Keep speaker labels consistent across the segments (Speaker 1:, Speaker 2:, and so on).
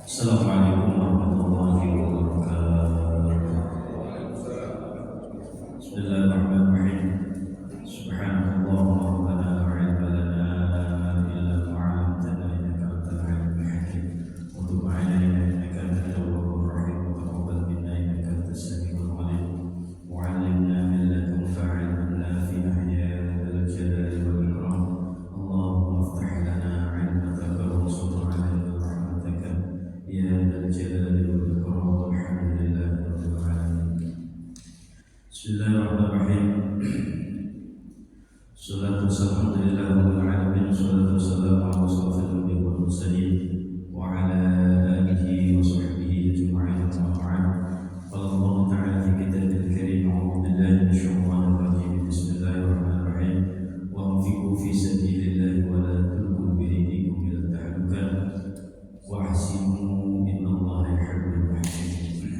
Speaker 1: Assalamualaikum warahmatullahi wabarakatuh. Bismillahirrahmanirrahim. Subhanallah rabbana la ilma lana illa ma 'allamtana innaka antal alimul hakim. Wa tub 'alaina innaka antat tawwabur rahim wa taqabbal minna innaka antas samiul 'alim. Wa 'allimna min ladunka 'ilman nafi'an ya dzal jalali wal ikram. Allahumma iftah lana 'ilmaka warzuqna 'alaina rahmataka ya dzal jalali wal ikram. Alhamdulillahi rabbil alamin. Bismillahirrahmanirrahim. Salatu wassalamu ala rabbil alamin. Salatu wassalamu ala asyrafil anbiya'i wal mursalin wa ala alihi wa sahbihi ajma'in. Amma ba'd. Qala Allah ta'ala fi kitabil karim, a'udzu billahi minasy syaithanir rajim. Bismillahirrahmanirrahim. Wa anfiqu fi sabilillahi wa la tulqu bi aydikum ila tahlukah wa ahsinu innallaha yuhibbul muhsinin.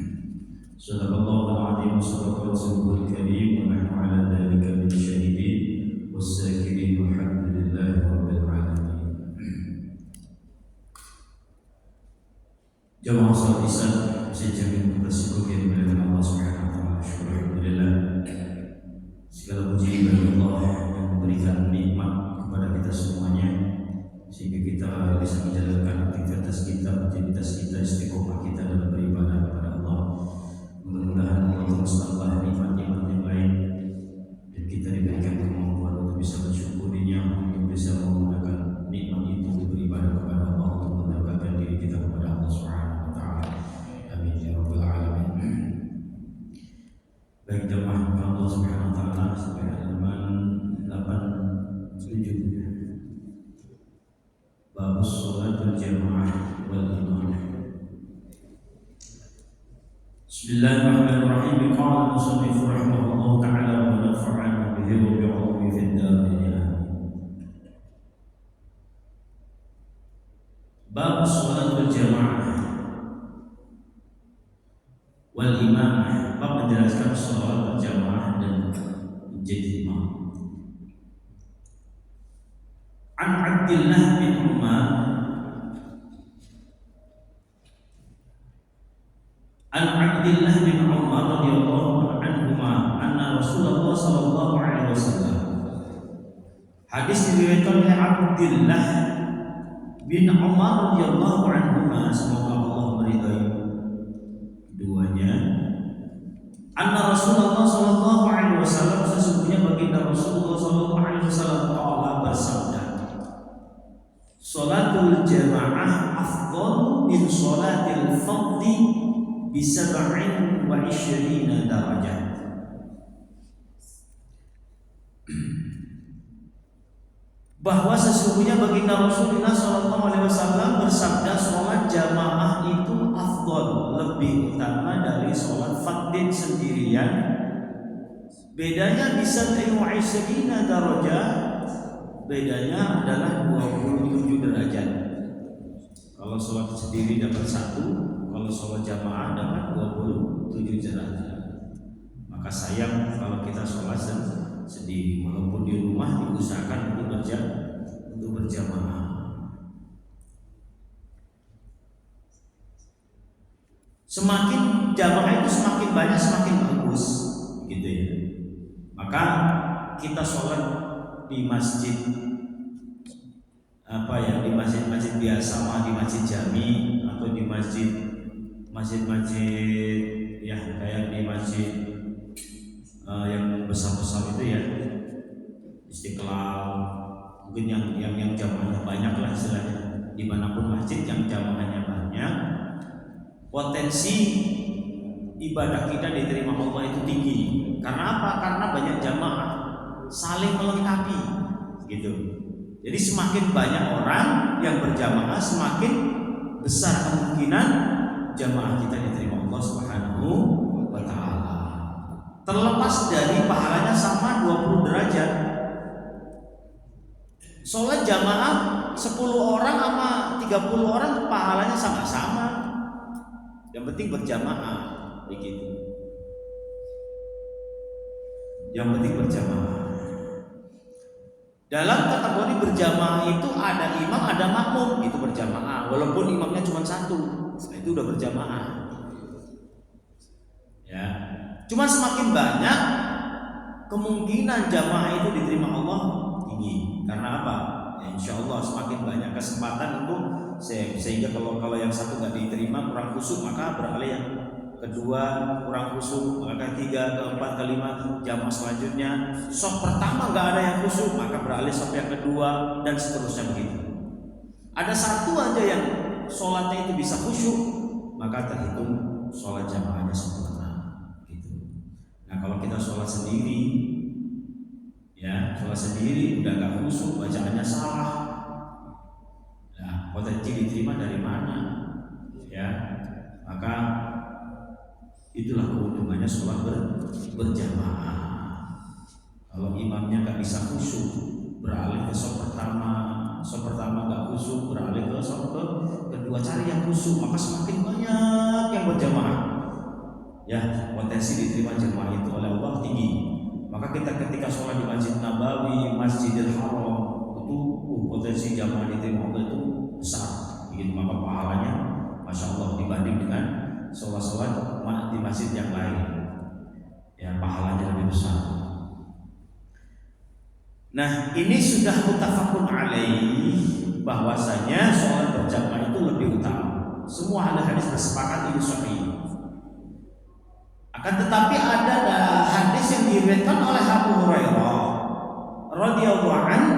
Speaker 1: Sadaqallahul azim wa sadaqa rasulul karim wa nahnu ala dzalika min syahidin wassakirin walhamdulillahi rabbil alamin. Jamaah salat Isya, saya jamin bersyukur kepada Allah Subhanahu wa taala. Alhamdulillah. Segala puji bagi Allah yang memberikan nikmat kepada kita semuanya sehingga kita bisa menjalankan aktivitas kita istiqomah kita dalam beribadah kepada Allah. Mudah-mudahan Allah terus tambah nikmat-nikmat yang lain dan kita diberikan kemampuan untuk bisa mensyukurinya, untuk bisa menggunakan nikmat itu untuk beribadah kepada Allah, untuk mendekatkan diri kita kepada Allah Subhanahu wa taala. Amin ya rabbal alamin. Baik jemaah Allah Subhanahu wa taala, sampai halaman 87. Bab sholatul jamaah wal imamah. Bismillahirrahmanirrahim. Qala al-musannif rahimahullah ta'ala wa nafa'ana bihi wa bi'ulumihi fid dharain. Bab sholatul jamaah wal imamah. Bab menjelaskan sholat berjamaah dan menjadi imam. An Abdullah bin Umar radhiyallahu anhuma anna Rasulullah sallallahu alaihi wasallam. Hadis diriwayatkan oleh Abdullah bin Umar radhiyallahu anhuma, semoga Allah meridai keduanya. Anna Rasulullah sallallahu alaihi wasallam, sesungguhnya baginda Rasulullah sallallahu alaihi wasallam qala, bersabda, sholatul jamaah afdal min sholatil fardhi bi 27 darajah. Bahwa sesungguhnya baginda Rasulullah sallallahu alaihi wasallam bersabda, sholat jamaah itu afdal, lebih utama dari sholat fardhi sendirian. Bedanya bisa 27 darajah. Bedanya adalah 27 derajat. Kalau sholat sendiri dapat 1, kalau sholat jamaah dapat 27 derajat. Maka sayang kalau kita sholat sendiri, walaupun di rumah diusahakan untuk berjamaah. Semakin jamaah itu semakin banyak semakin bagus, gitu ya. Maka kita sholat di masjid di masjid-masjid biasa, di masjid jami atau di masjid-masjid ya kayak di masjid yang besar-besar itu ya, Istiqlal, mungkin yang jamaahnya banyak lah istilahnya. Dimanapun masjid yang jamaahnya banyak, potensi ibadah kita diterima Allah itu tinggi. Karena apa? Karena banyak jamaah saling melengkapi, gitu. Jadi semakin banyak orang yang berjamaah, semakin besar kemungkinan jamaah kita diterima Allah Subhanahu wa taala. Terlepas dari pahalanya sama 20 derajat. Sholat jamaah 10 orang sama 30 orang pahalanya sama-sama. Yang penting berjamaah, begitu. Yang penting berjamaah. Dalam kategori berjamaah itu ada imam, ada makmum, itu berjamaah. Walaupun imamnya cuma satu, itu udah berjamaah. Ya, cuma semakin banyak kemungkinan jamaah itu diterima Allah tinggi. Karena apa? Ya, insya Allah semakin banyak kesempatan untuk sehingga kalau yang satu nggak diterima kurang khusyuk, maka beralih yang kedua kurang khusyuk, maka ketiga, keempat, kelima jamaah selanjutnya. Shaf pertama nggak ada yang khusyuk, maka beralih shaf yang kedua dan seterusnya begitu. Ada satu aja yang sholatnya itu bisa khusyuk, maka terhitung sholat jamaahnya sempurna. Gitu. Nah kalau kita sholat sendiri, ya sholat sendiri udah nggak khusyuk, bacaannya salah, nah potensi diterima dari mana? Ya, maka itulah keuntungannya sholat berjamaah. Kalau imamnya nggak bisa khusyuk, beralih ke shaf pertama nggak khusyuk, beralih ke shaf kedua, cari yang khusyuk, maka semakin banyak yang berjamaah. Ya, potensi diterima jamaah itu oleh Allah tinggi. Maka kita ketika sholat di Masjid Nabawi, Masjidil Haram, itu potensi jamaah diterima Allah itu besar. Begitu, maka pahalanya Masya Allah dibanding dengan sholat-sholat di masjid yang lain, ya pahalanya lebih besar. Nah ini sudah muttafaqun alaih bahwasanya sholat berjamaah itu lebih utama. Semua ahli hadis bersepakat ini sahih. Akan tetapi ada hadis yang diriwayatkan oleh Abu Hurairah radhiyallahu anhu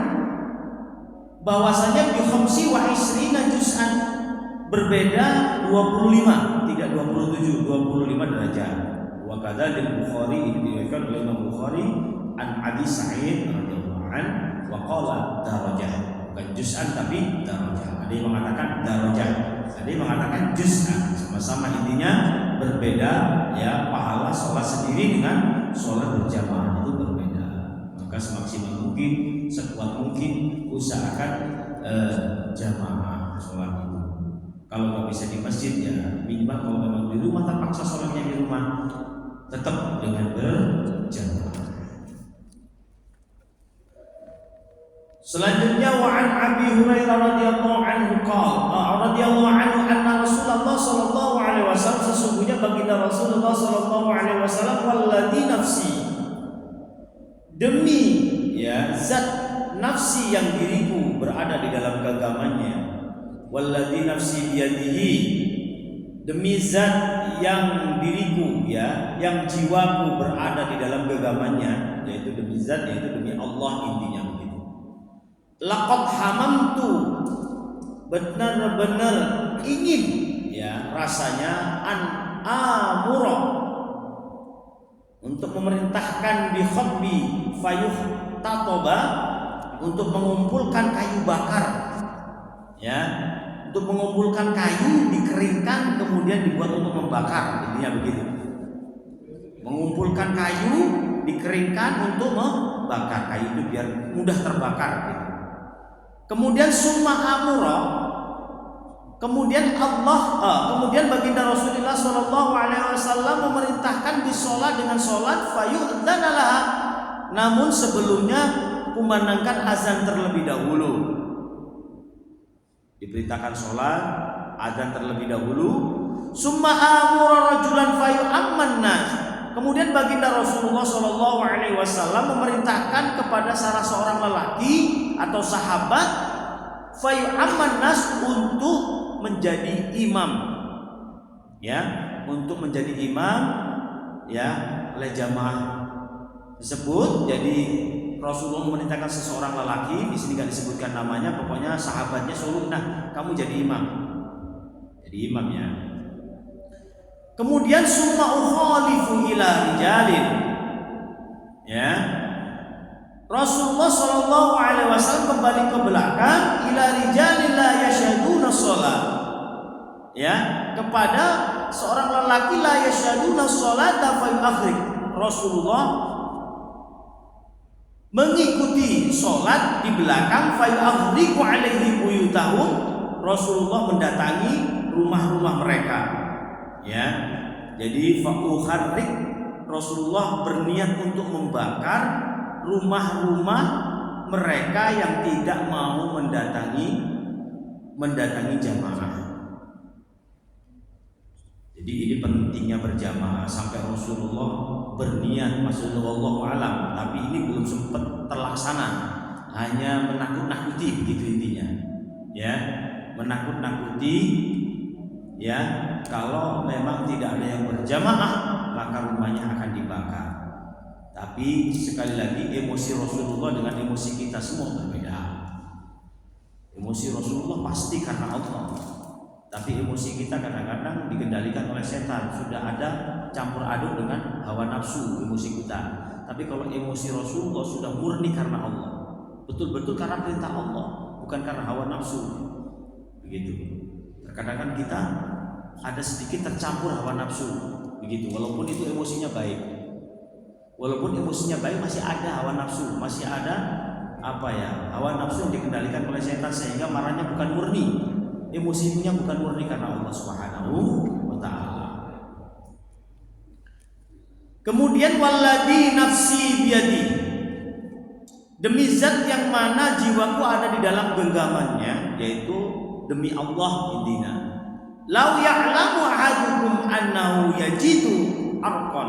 Speaker 1: bahwasanya bi khamsi wa isrina juz'an, berbeda 25, tidak 27, 25 derajat. Wa kadzalika Bukhari, ini diriwayatkan oleh Imam Bukhari an Abi Sa'id radhiyallahu anhu wa qala darajah, bukan juz'an tapi darajah. Ada yang mengatakan darajah, ada yang mengatakan juz'an, sama-sama intinya berbeda. Ya, pahala sholat sendiri dengan sholat berjamaah itu berbeda. Maka semaksimal mungkin, sekuat mungkin usahakan jamaah sholat itu. Kalau nggak bisa di masjid, ya minimal kalau memang di rumah terpaksa sholatnya di rumah, tetap dengan berjamaah. Selanjutnya wa an Abi Hurairah radhiyallahu anhu qala radhiyallahu anhu anna Rasulullah sallallahu alaihi wasallam, sesungguhnya baginda Rasulullah sallallahu alaihi wasallam, walladzi nafsi, demi ya zat nafsi yang diriku berada di dalam genggamannya, walladzi nafsi biyadihi, demi zat yang diriku ya yang jiwaku berada di dalam genggamannya, yaitu demi zat, yaitu demi Allah, intinya begitu. Laqad hamamtu, benar-benar ingin ya rasanya an amura, untuk memerintahkan bi khabbi fayuh tatoba, untuk mengumpulkan kayu bakar, ya untuk mengumpulkan kayu, dikeringkan kemudian dibuat untuk membakar, intinya begitu. Mengumpulkan kayu, dikeringkan untuk membakar kayu itu biar mudah terbakar gitu. Kemudian summa amura, kemudian kemudian baginda Rasulullah sallallahu alaihi wasallam memerintahkan disolat dengan solat fayu'dzanalaha, namun sebelumnya kumandangkan azan terlebih dahulu. Diperintahkan sholat, azan terlebih dahulu. Summa amura rajulan fayu'amman nas, kemudian baginda Rasulullah Shallallahu Alaihi Wasallam memerintahkan kepada salah seorang lelaki atau sahabat fayu'amman nas, untuk menjadi imam, ya untuk menjadi imam ya oleh jamaah tersebut. Jadi Rasulullah memerintahkan seseorang lelaki, di sini nggak disebutkan namanya, pokoknya sahabatnya suruh, nah kamu jadi imam ya. Kemudian summa ukhalifu ila rijalin, ya Rasulullah Shallallahu Alaihi Wasallam kembali ke belakang, ila rijalin la yashaduna sholat, ya kepada seorang lelaki la yashaduna sholat fa yu'akhir. Rasulullah mengikuti sholat di belakang, fayu'akhriqu alaihi buyutahum, Rasulullah mendatangi rumah-rumah mereka, ya jadi fa'uharrik, Rasulullah berniat untuk membakar rumah-rumah mereka yang tidak mau mendatangi jamaah. Jadi ini pentingnya berjamaah sampai Rasulullah berniat, maksudnya wallahu alam, tapi ini belum sempat terlaksana, hanya menakut-nakuti begitu intinya. Ya, menakut-nakuti ya, kalau memang tidak ada yang berjamaah maka rumahnya akan dibakar. Tapi sekali lagi emosi Rasulullah dengan emosi kita semua berbeda. Emosi Rasulullah pasti karena Allah, tapi emosi kita kadang-kadang dikendalikan oleh setan. Sudah ada campur aduk dengan hawa nafsu emosi kita. Tapi kalau emosi Rasulullah sudah murni karena Allah, betul-betul karena perintah Allah, bukan karena hawa nafsu. Begitu. Terkadang kita ada sedikit tercampur hawa nafsu, begitu. Walaupun itu emosinya baik, walaupun emosinya baik masih ada hawa nafsu, masih ada hawa nafsu yang dikendalikan oleh setan, sehingga marahnya bukan murni, emosinya bukan murni karena Allah Subhanahu wa taala. Kemudian walladzi nafsi biyadi, demi zat yang mana jiwaku ada di dalam genggamannya, yaitu demi Allah intinya. Lau ya'lamu ahadukum annahu yajidu arqan,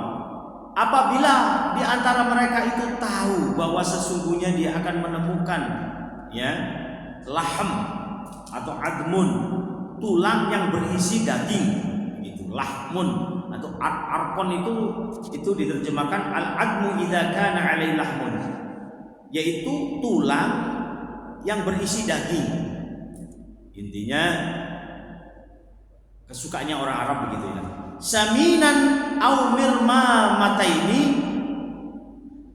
Speaker 1: apabila di antara mereka itu tahu bahwa sesungguhnya dia akan menemukan ya lahm atau admun, tulang yang berisi daging, itu lahmun atau arqon, itu diterjemahkan al-admu idza kana 'alai lahmun, yaitu tulang yang berisi daging. Intinya kesukaannya orang Arab begitu ya. Saminan au mirma mataini,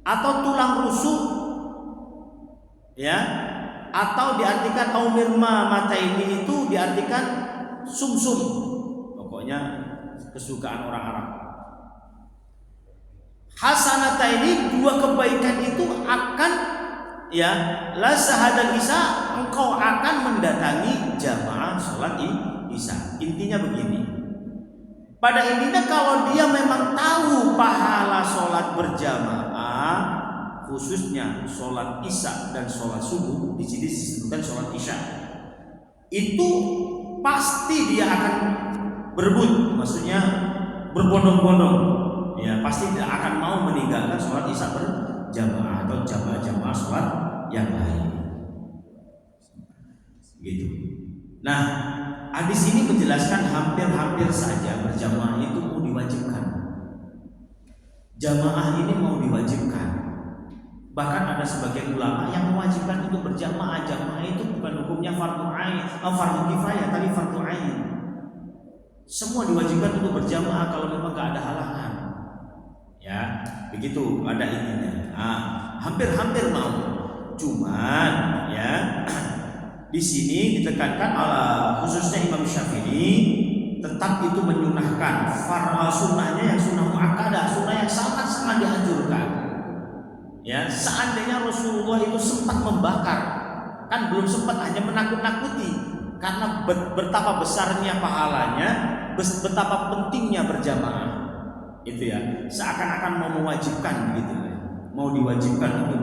Speaker 1: atau tulang rusuk ya, atau diartikan au mirma mataini itu diartikan sumsum. Pokoknya kesukaan orang Arab. Hasanata ini dua kebaikan itu akan ya la sahadal isya, engkau akan mendatangi jamaah salat isya. Intinya begini, pada intinya kalau dia memang tahu pahala sholat berjamaah, khususnya sholat isya dan sholat subuh, di sini disebutkan sholat isya, itu pasti dia akan berebut, maksudnya berbondong-bondong, ya pasti tidak akan mau meninggalkan sholat isya berjamaah atau jamaah sholat yang lain, gitu. Nah, hadis ini menjelaskan hampir-hampir saja berjamaah itu mau diwajibkan. Jamaah ini mau diwajibkan. Bahkan ada sebagian ulama yang mewajibkan untuk berjamaah. Jamaah itu bukan hukumnya fardu ain, fardu kifayah, tapi fardu ain. Semua diwajibkan untuk berjamaah kalau memang gak ada halangan. Ya, begitu ada ininya. Hampir-hampir mau. Cuman ya di sini ditekankan khususnya Imam Syafi'i tetap itu menyunahkan sunnahnya yang sunnah muakkadah, sunnah yang sangat-sangat dianjurkan. Ya, seandainya Rasulullah itu sempat membakar, kan belum sempat, hanya menakut-nakuti, karena betapa besarnya pahalanya, betapa pentingnya berjamaah. Itu ya, seakan-akan mau mewajibkan gitu, mau diwajibkan untuk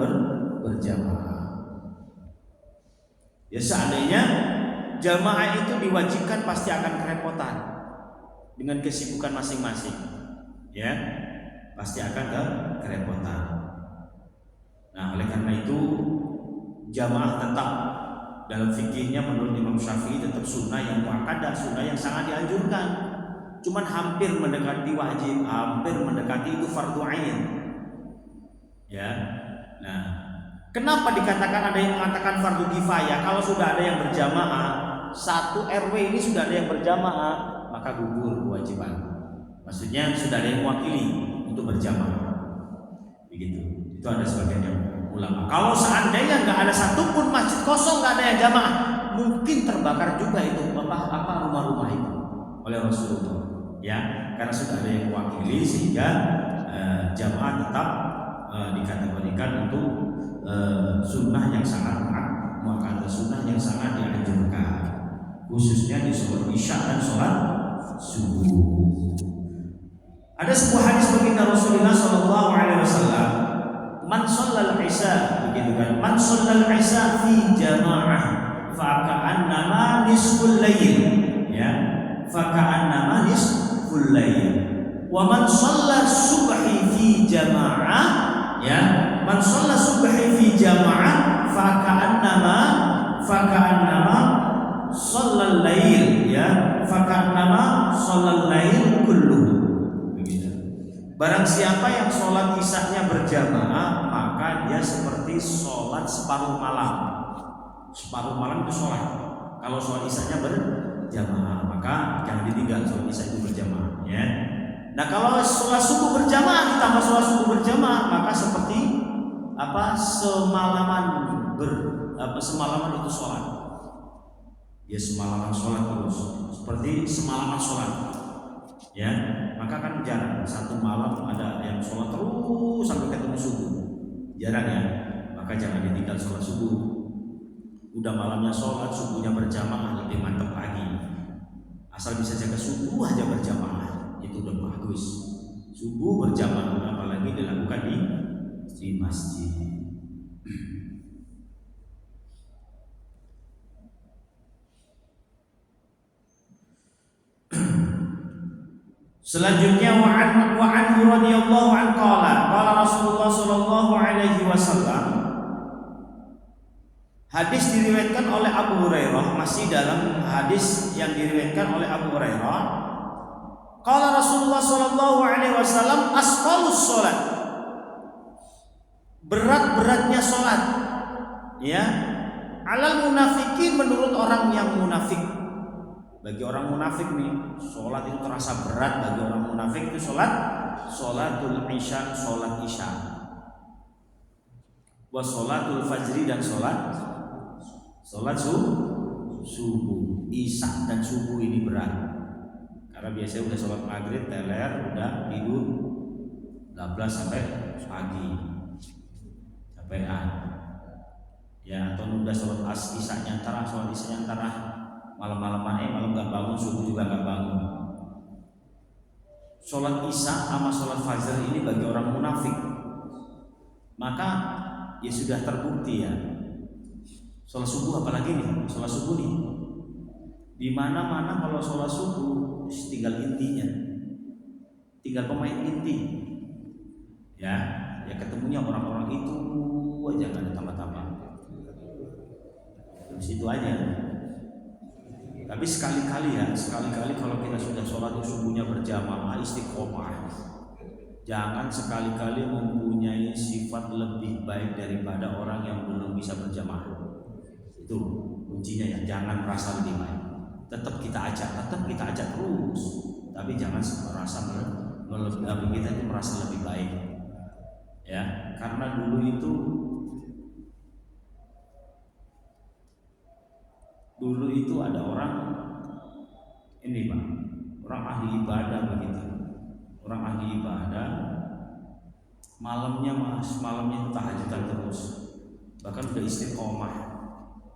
Speaker 1: berjamaah. Ya, seandainya jamaah itu diwajibkan pasti akan kerepotan dengan kesibukan masing-masing. Ya, pasti akan kerepotan. Nah, oleh karena itu jamaah tetap dalam fikihnya menurut Imam Syafi'i tetap sunnah yang muakkadah, sunnah yang sangat dianjurkan. Cuman hampir mendekati wajib, hampir mendekati itu fardu ain. Ya. Nah, kenapa dikatakan ada yang mengatakan fardu kifayah? Kalau sudah ada yang berjamaah, satu RW ini sudah ada yang berjamaah, maka gugur kewajiban. Maksudnya sudah ada yang mewakili untuk berjamaah. Begitu. Itu ada sebagian ulama. Kalau seandainya nggak ada satupun masjid kosong, nggak ada yang jamaah, mungkin terbakar juga itu rumah-rumah itu oleh Rasulullah. Ya, karena sudah ada yang mewakili sehingga jamaah tetap dikategorikan untuk sunnah yang sangat muakkadah, sunnah yang sangat dianjurkan, khususnya di sholat isya dan sholat subuh. Ada sebuah hadis baginda Rasulullah Shallallahu Alaihi Wasallam, man shallal isya, begitu kan? Man shallal isya fi jamaah, faka'annama nisful lail, ya, faka'annama nisful sulbul lail. Wa man shalla subhi fi jama'ah, ya, man shalla subhi fi jama'ah faka'annama shallal lail, ya, faka'annama shallal lail kulluhu. Begitu. Barang siapa yang sholat isya-nya berjamaah, maka dia seperti sholat separuh malam. Separuh malam itu sholat. Kalau sholat isya-nya berjamaah, maka jangan ditinggal sholat isya itu berjamaah, ya. Nah, kalau sholat subuh berjamaah ditambah sholat subuh berjamaah, maka seperti semalaman itu sholat. Ya, semalaman sholat terus, seperti semalaman sholat, ya. Maka kan jarang satu malam ada yang sholat terus sampai ketemu subuh, jarang, ya. Maka jangan ditinggal sholat subuh. Udah malamnya sholat, subuhnya berjamaah, lebih mantap lagi. Asal bisa jaga subuh aja berjamaah, itu udah bagus. Subuh berjamaah, apalagi dilakukan di masjid. Selanjutnya wa'anhu radhiyallahu anhu qala Rasulullah sallallahu alaihi wasallam. Hadis diriwayatkan oleh Abu Hurairah, masih dalam hadis yang diriwayatkan oleh Abu Hurairah. Qala Rasulullah sallallahu alaihi wasallam, asqalus salat, berat-beratnya salat, ya, alal munafikin, menurut orang yang munafik. Bagi orang munafik nih, salat itu terasa berat. Bagi orang munafik itu salatul isya, salat isya, wa salatul fajri, dan salat subuh. Isya dan subuh ini berat, karena biasanya udah sholat maghrib teler, udah tidur 12 sampai pagi, capean, ya. Atau udah sholat isya nyantara, malam nggak bangun, subuh juga nggak bangun. Sholat isya sama sholat fajar ini bagi orang munafik, maka ya sudah terbukti, ya. Sholat subuh apalagi nih, sholat subuh nih, di mana-mana kalau sholat subuh tinggal intinya, tinggal pemain inti, ya ketemunya orang-orang itu aja, nggak ada tambah-tambah, di situ aja. Tapi sekali-kali kalau kita sudah sholat subuhnya berjamaah, istiqomah. Jangan sekali-kali mempunyai sifat lebih baik daripada orang yang belum bisa berjamaah. Itu kuncinya, ya. Jangan merasa lebih baik. Tetap kita ajak terus, tapi jangan merasa kita itu merasa lebih baik, ya. Karena dulu itu ada orang ini, Pak, orang ahli ibadah begitu. Orang ahli ibadah malamnya tahajudan terus, bahkan udah istiqomah.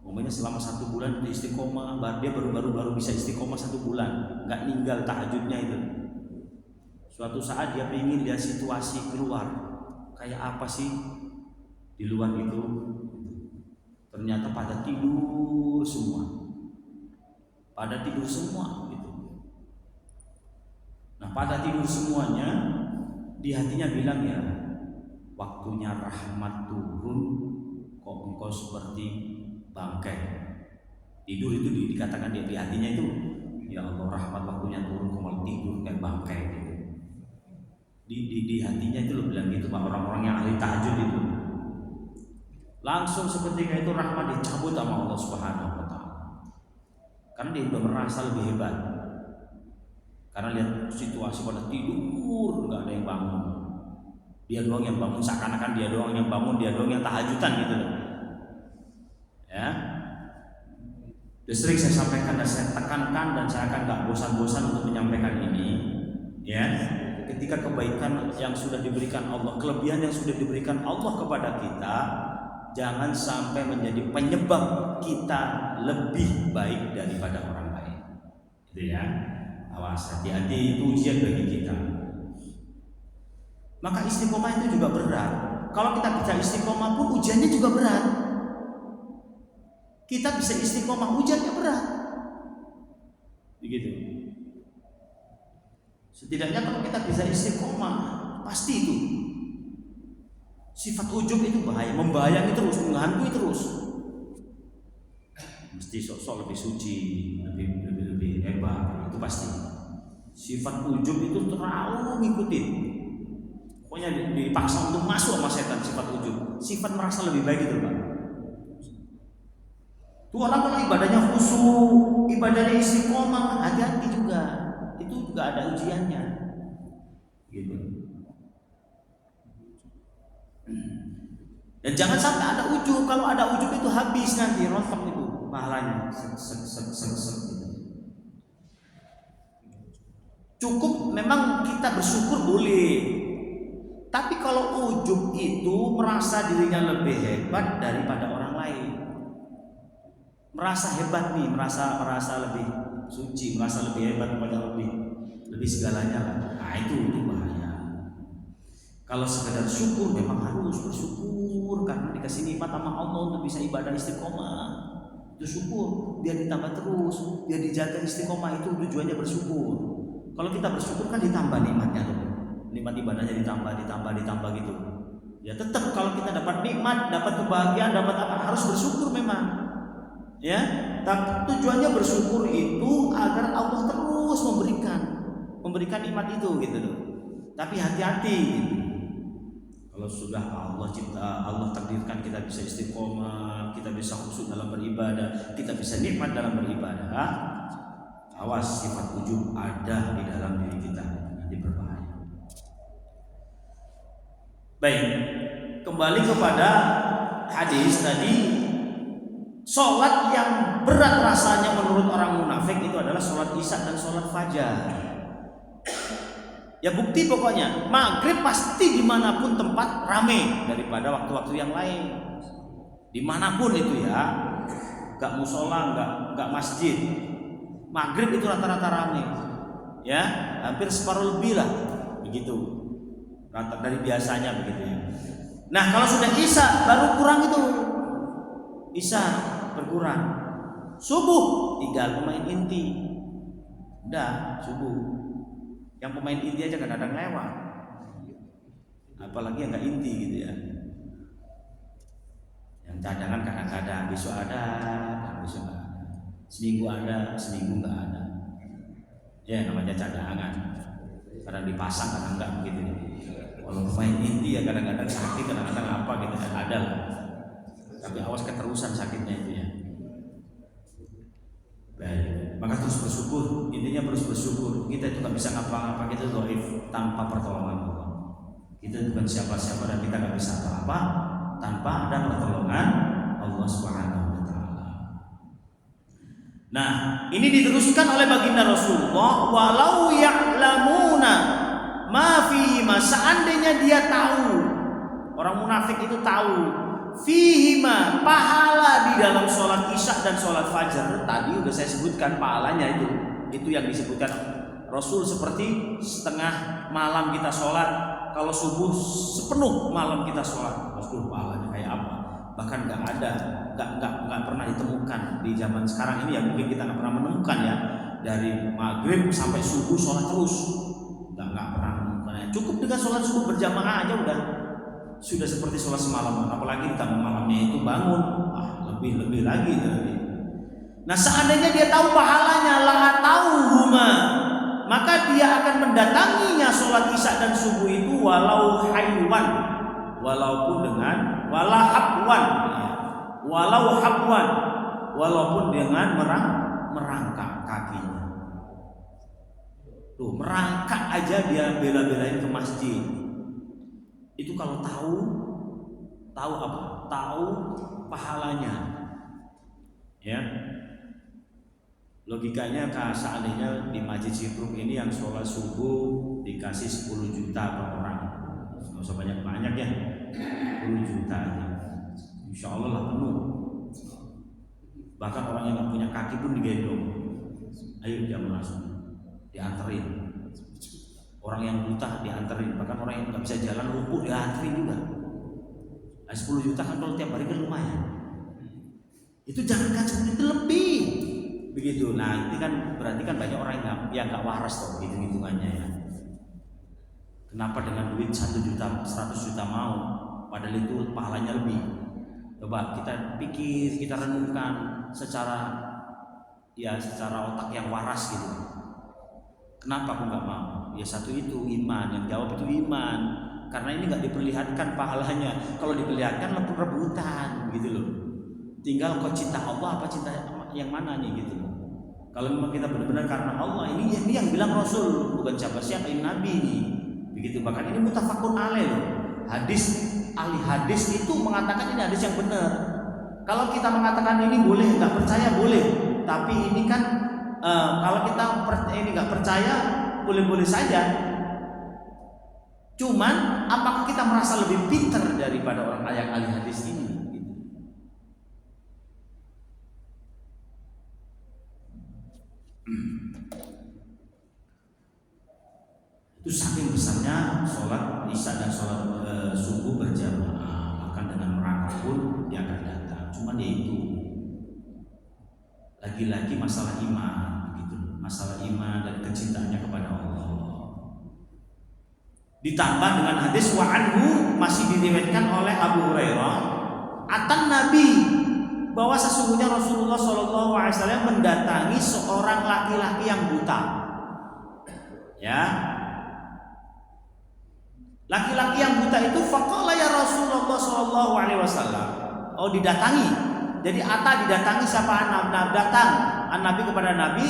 Speaker 1: Umumnya selama 1 bulan udah istiqomah, dia baru bisa istiqomah 1 bulan, nggak ninggal tahajudnya itu. Suatu saat dia ingin lihat situasi keluar, kayak apa sih di luar itu. Ternyata pada tidur semua gitu. Nah, pada tidur semuanya, di hatinya bilang, ya, waktunya rahmat turun, kok engkau seperti bangkai. Tidur itu dikatakan di hatinya itu, ya Allah, rahmat waktunya turun, kok malah tidur kayak bangkai gitu. Di hatinya itu lo bilang gitu, Pak, orang-orang yang ahli tahajud itu. Langsung seketika itu rahmat dicabut sama Allah Subhanahu wa taala. Karena dia udah merasa lebih hebat. Karena lihat situasi pada tidur, nggak ada yang bangun. Dia doang yang bangun, seakan-akan dia doang yang bangun, dia doang yang tahajudan gitu loh. Ya. Terus sering saya sampaikan dan saya tekankan, dan saya akan nggak bosan-bosan untuk menyampaikan ini, ya. Ketika kebaikan yang sudah diberikan Allah, kelebihan yang sudah diberikan Allah kepada kita, jangan sampai menjadi penyebab kita lebih baik daripada orang lain. Gitu, ya. Awas, hati-hati, itu ujian bagi kita. Maka istiqomah itu juga berat. Kalau kita bisa istiqomah pun ujiannya juga berat. Kita bisa istiqomah, ujiannya berat. Begitu. Setidaknya kalau kita bisa istiqomah, pasti itu. Sifat ujub itu bahaya, membayangi terus, menghantui terus. Mesti sok-sok lebih suci, lebih hebat, itu pasti. Sifat ujub itu terlalu ngikutin. Pokoknya dipaksa untuk masuk sama setan sifat ujub. Sifat merasa lebih baik itu, Pak. Tuh orang kalau ibadahnya khusyuk, ibadahnya istiqomah, hati-hati juga. Itu juga ada ujiannya. Gitu. Dan jangan sampai ada ujub. Kalau ada ujub itu habis nanti, rontok itu pahalanya. Cukup memang kita bersyukur boleh. Tapi kalau ujub itu merasa dirinya lebih hebat daripada orang lain, merasa hebat nih, merasa lebih suci, merasa lebih hebat daripada lebih segalanya. Nah itu bahaya. Kalau sekedar syukur memang harus bersyukur karena dikasih nikmat sama Allah untuk bisa ibadah istiqomah. Itu syukur, biar ditambah terus, biar dijaga istiqomah, itu tujuannya bersyukur. Kalau kita bersyukur kan ditambah nikmatnya tuh. Nikmat ibadahnya ditambah gitu. Ya tetap kalau kita dapat nikmat, dapat kebahagiaan, dapat apa, harus bersyukur memang. Ya, tapi tujuannya bersyukur itu agar Allah terus memberikan nikmat itu gitu loh. Tapi hati-hati gitu. Kalau sudah Allah takdirkan kita bisa istiqomah, kita bisa khusyuk dalam beribadah, kita bisa nikmat dalam beribadah, awas sifat ujub ada di dalam diri kita, nanti berbahaya. Baik, kembali kepada hadis tadi. Sholat yang berat rasanya menurut orang munafik itu adalah sholat isya dan sholat fajar. Ya bukti pokoknya maghrib pasti dimanapun tempat rame daripada waktu-waktu yang lain. Dimanapun itu ya, gak musola, gak masjid. Maghrib itu rata-rata rame. Ya, hampir separuh lebih lah, begitu. Rata dari biasanya begitu ya. Nah kalau sudah isya baru kurang itu. Isya berkurang, subuh tinggal pemain inti, udah subuh. Yang pemain inti aja kadang-kadang lewat, apalagi yang nggak inti gitu ya. Yang cadangan kadang-kadang besok ada, besok nggak ada, seminggu ada, seminggu nggak ada. Ya namanya cadangan, kadang dipasang kadang nggak begitu. Kalau pemain inti ya kadang-kadang sakit, kadang-kadang apa gitu ada lah. Tapi awas keterusan sakitnya itu ya. Baik, maka terus bersyukur. Intinya terus bersyukur. Kita itu gak bisa ngapa-ngapa, kita dhaif tanpa pertolongan Allah. Kita bukan siapa-siapa dan kita gak bisa apa-apa tanpa ada pertolongan Allah Subhanahu wa taala. Nah, ini diteruskan oleh baginda Rasulullah, walau ya'lamuna ma fi ma, seandainya dia tahu, orang munafik itu tahu fihima, pahala di dalam sholat isya dan sholat fajar. Tadi udah saya sebutkan pahalanya itu yang disebutkan Rasul, seperti setengah malam kita sholat, kalau subuh sepenuh malam kita sholat. Rasul pahalanya kayak apa? Bahkan nggak pernah ditemukan di zaman sekarang ini ya, mungkin kita nggak pernah menemukan ya, dari maghrib sampai subuh sholat terus, nggak pernah menemukan. Cukup dengan sholat subuh berjamaah aja sudah seperti sholat semalam, apalagi ditambah malamnya itu bangun, lebih lagi tadi. Nah seandainya dia tahu pahalanya, huma, maka dia akan mendatanginya sholat isya dan subuh itu walau haywan, walaupun dengan walaupun dengan merangkak kakinya. Tuh merangkak aja dia bela-belain ke masjid. Itu kalau tahu apa? Tahu pahalanya. Ya. Logikanya seandainya di Masjid Sibruk ini yang sholat subuh dikasih 10 juta per orang. Nggak usah banyak-banyak ya. 10 juta aja. Insya Allah lah penuh. Bahkan orang yang nggak punya kaki pun digendong. Ayo jam langsung dianterin. Orang yang buta dianterin, bahkan orang yang nggak bisa jalan lumpuh dianterin juga. Nah, 10 juta kan kalau tiap hari kan lumayan. Itu jangan 10 itu lebih. begitu. Nah, ini kan berarti kan banyak orang yang nggak waras tuh hitungannya ya. Kenapa dengan duit 1 juta, 100 juta mau, padahal itu pahalanya lebih. Coba kita pikir, kita renungkan secara otak yang waras gitu. Kenapa aku nggak mau? Ya satu itu iman, yang jawab itu iman. Karena ini nggak diperlihatkan pahalanya. Kalau diperlihatkan rebutan gitu loh. Tinggal kau cinta Allah apa cinta yang mana nih gitu. Kalau memang kita benar-benar karena Allah, ini yang bilang Rasul, bukan siapa-siapa, ini Nabi nih. Begitu, bahkan ini mutafakun alaih loh. Ahli hadis itu mengatakan ini hadis yang benar. Kalau kita mengatakan ini boleh, nggak percaya boleh. Tapi ini kan kalau kita ini nggak percaya boleh-boleh saja. Cuman apakah kita merasa lebih pintar daripada orang yang ahli hadis ini? Itu saking besarnya sholat isya dan sholat subuh berjamaah, bahkan dengan merangkak pun dia akan datang. Cuman ya itu lagi-lagi masalah iman, begitu, masalah iman dan kecintaannya kepada Allah. Ditambah dengan hadis wa anhu, masih diriwayatkan oleh Abu Hurairah, atan Nabi, bahwa sesungguhnya Rasulullah SAW mendatangi seorang laki-laki yang buta. Ya, laki-laki yang buta itu faqala ya Rasulullah SAW. Oh, didatangi. Jadi didatangi siapa? Datang Nabi kepada Nabi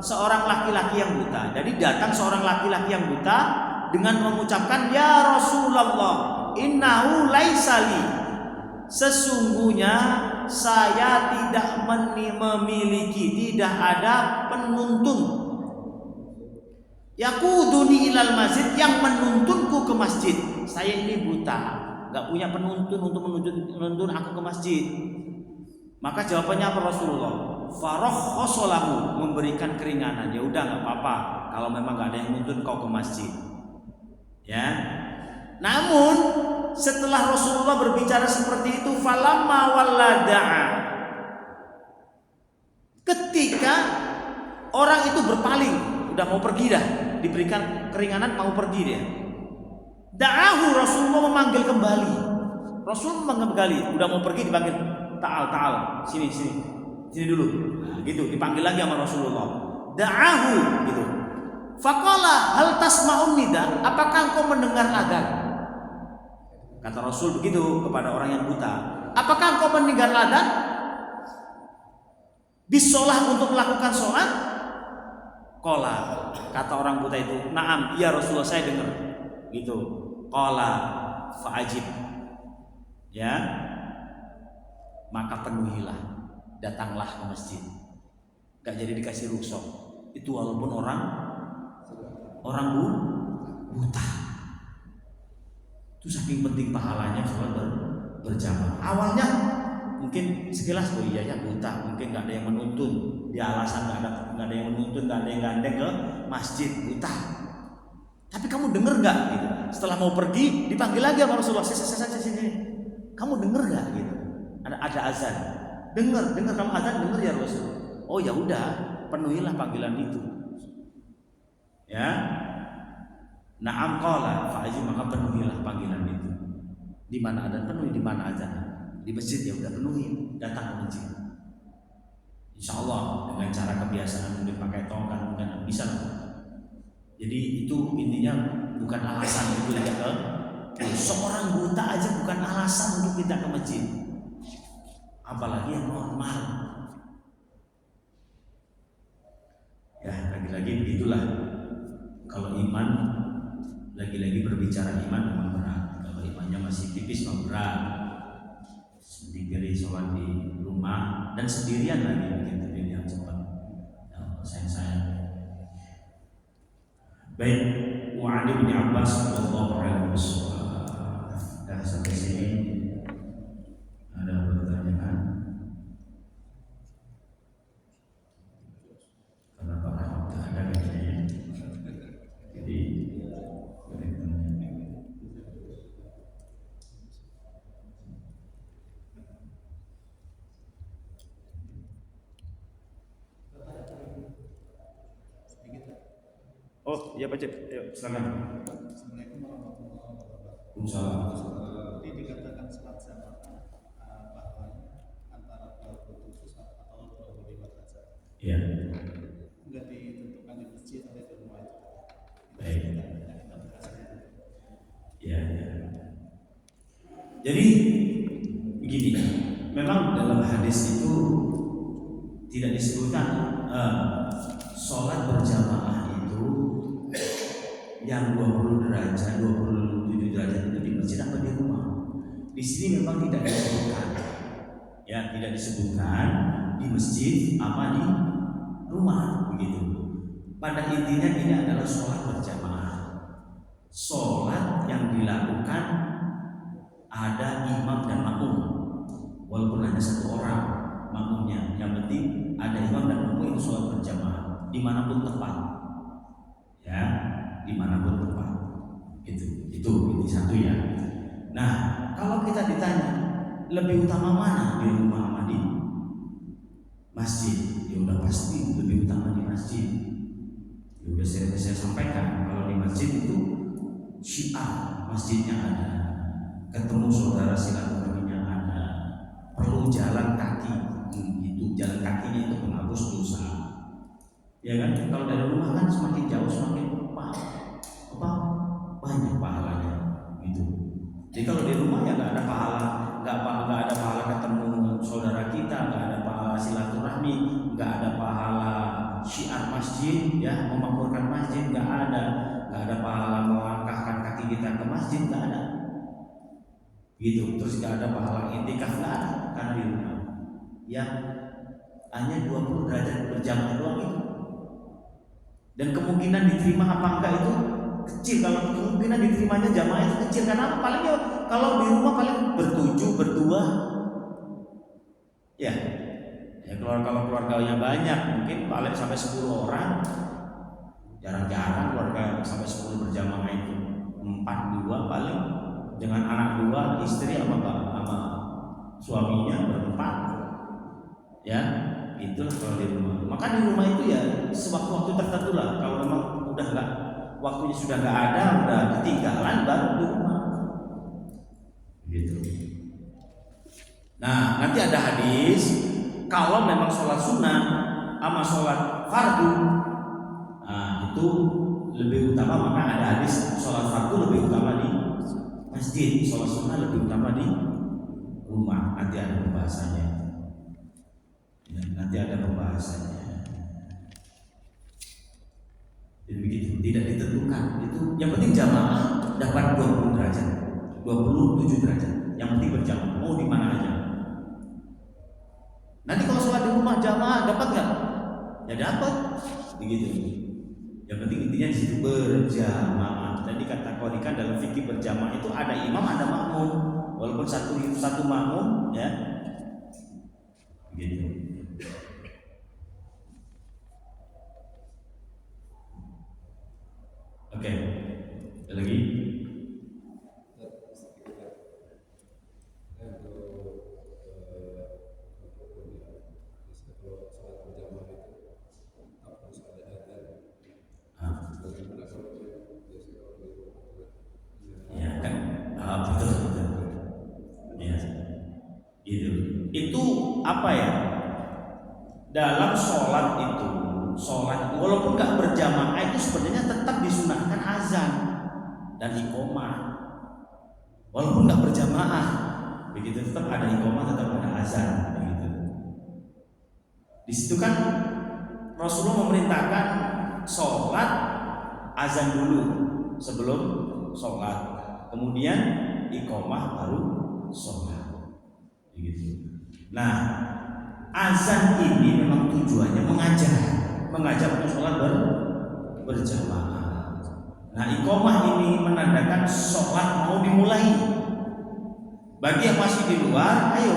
Speaker 1: seorang laki-laki yang buta. Jadi datang seorang laki-laki yang buta dengan mengucapkan ya Rasulullah, innahu laisali, sesungguhnya saya tidak memiliki, tidak ada penuntun, yaquduni ilal masjid, yang menuntunku ke masjid. Saya ini buta, nggak punya penuntun untuk menuntun aku ke masjid. Maka jawabannya apa Rasulullah? Farakhasalahu, memberikan keringanan. Ya udah nggak apa-apa kalau memang nggak ada yang menuntun kau ke masjid. Ya. Namun setelah Rasulullah berbicara seperti itu, falamma wallada'a, ketika orang itu berpaling, udah mau pergi dah, diberikan keringanan mau pergi dia. Da'ahu, Rasulullah memanggil kembali. Rasul memanggil kembali, udah mau pergi dipanggil, ta'al, sini dulu. Nah, gitu, dipanggil lagi sama Rasulullah. Da'ahu gitu. Faqala hal tasma'un nida, apakah engkau mendengar adzan? Kata Rasul begitu kepada orang yang buta. Apakah engkau mendengar adzan? Bisolah, untuk melakukan sholat? Qala, kata orang buta itu, na'am, iya Rasulullah, saya dengar. Gitu. Qala fa'ajib. Ya. Maka penuhilah, datanglah ke masjid. Gak jadi dikasih rukhsah. Itu walaupun orang buta. Itu saking penting pahalanya sholat berjamaah. Awalnya mungkin sekilas iya ya buta, mungkin nggak ada yang menuntun, dia alasan nggak ada yang menuntun, nggak ada yang gandeng ke masjid, buta. Tapi kamu dengar nggak gitu? Setelah mau pergi dipanggil lagi sama Rasulullah, sini. Kamu dengar nggak gitu? Ada azan. Dengar kamu azan, dengar ya Rasul. Oh ya udah, penuhilah panggilan itu. Ya. Na'am qala fa'ajib, maka penuhilah panggilan itu. Di mana azan penuhi, di mana azan. Di masjid ya udah penuhi, datang ke masjid. Insyaallah dengan cara kebiasaan, mungkin pakai tongkat, mungkin bisa. Jadi itu intinya bukan alasan untuk tidak ke. Seorang buta aja bukan alasan untuk tidak ke masjid. Apalagi yang normal. Ya, lagi-lagi begitulah. Kalau iman, lagi-lagi berbicara iman memang berat. Kalau imannya masih tipis memang berat. Sendiri sholat di rumah dan sendirian lagi begitu yang cepat. Sayang. Baik, wa Ali bin Abbas radhiyallahu anhu. Dah sampai sini. Ada pertanyaan? Karena Pak Rahmat tidak ada kayaknya. Jadi Oh, iya Pak Cip. Ayo, silakan.
Speaker 2: Assalamualaikum warahmatullahi wabarakatuh.
Speaker 1: Waalaikumsalam.
Speaker 2: Tadi dikatakan salat jamaah pahalanya antara 27 atau 25 derajat.
Speaker 1: Iya.
Speaker 2: Enggak ditentukan di masjid atau di rumah itu.
Speaker 1: Baik.
Speaker 2: Kita bahas itu.
Speaker 1: Ya, ya. Jadi begini, memang dalam hadis itu tidak disebutkan sholat berjamaah itu yang 20 derajat, 27 derajat itu di masjid atau di rumah. Di sini memang tidak disebutkan. Ya, tidak disebutkan di masjid apa di rumah begitu. Pada intinya ini adalah sholat berjamaah. Sholat yang dilakukan ada imam dan makmum, walaupun hanya satu orang makmumnya. Yang penting ada imam dan makmum, itu sholat berjamaah dimanapun tempat, ya, dimanapun tempat. Itu ini satu ya. Nah, kalau kita ditanya lebih utama mana, di rumah sama di masjid, ya udah pasti lebih utama di masjid. Ya udah saya sampaikan, kalau di masjid itu syiar masjidnya ada, ketemu saudara silaturahminya ada, perlu jalan kaki, itu jalan kakinya itu menghapus dosa. Ya kan? Kalau dari rumah kan semakin jauh semakin banyak pahalanya gitu. Jadi kalau di rumah ya nggak ada pahala, nggak ada pahala ketemu saudara kita, nggak ada pahala silaturahmi, nggak ada pahala syiar masjid, ya, memakmurkan masjid, nggak ada pahala melangkahkan kaki kita ke masjid, nggak ada. Gitu. Terus nggak ada pahala intikaf, nggak ada, karena di rumah. Ya, hanya 20 derajat berjamaah doang itu. Dan kemungkinan diterima apa enggak itu kecil. Kalau kemungkinan diterimanya jamaah itu kecil, karena apa? Paling ya, kalau di rumah paling berdua, ya kalau keluarganya banyak mungkin paling sampai 10 orang. Jarang-jarang keluarga sampai 10 berjamaah itu, 4-2 paling, dengan anak 2, istri sama suaminya berempat, ya. Itulah kalau di rumah. Maka di rumah itu ya sewaktu-waktu tertentu lah. Kalau memang udah nggak, waktunya sudah nggak ada, udah ketinggalan, baru di rumah. Gitu. Nah, nanti ada hadis kalau memang sholat sunnah sama sholat fardu, nah itu lebih utama. Maka ada hadis sholat fardu lebih utama di masjid, sholat sunnah lebih utama di rumah. Nanti ada pembahasannya. Jadi begitu, tidak ditentukan. Itu yang penting jamaah dapat 20 derajat, 27 derajat. Yang penting berjamaah, mau di mana aja. Nanti kalau sholat di rumah jamaah dapat nggak? Ya dapat, begitu. Yang penting intinya di situ berjamaah. Tadi kategorikan dalam fikih berjamaah itu ada imam, ada makmum. Walaupun satu makmum, ya, begitu. Oke, ada lagi? Ya kan, betul. Ya, gitu. Itu apa ya? Dalam sholat itu, walaupun nggak berjamaah itu sebenarnya tetap disunahkan azan dan iqomah. Walaupun nggak berjamaah, begitu, tetap ada iqomah, tetap ada azan, begitu. Di situ kan Rasulullah memerintahkan sholat azan dulu sebelum sholat, kemudian iqomah baru sholat, begitu. Nah, azan ini memang tujuannya mengajak untuk sholat berjamaah. Nah, iqomah ini menandakan sholat mau dimulai. Bagi yang masih di luar, ayo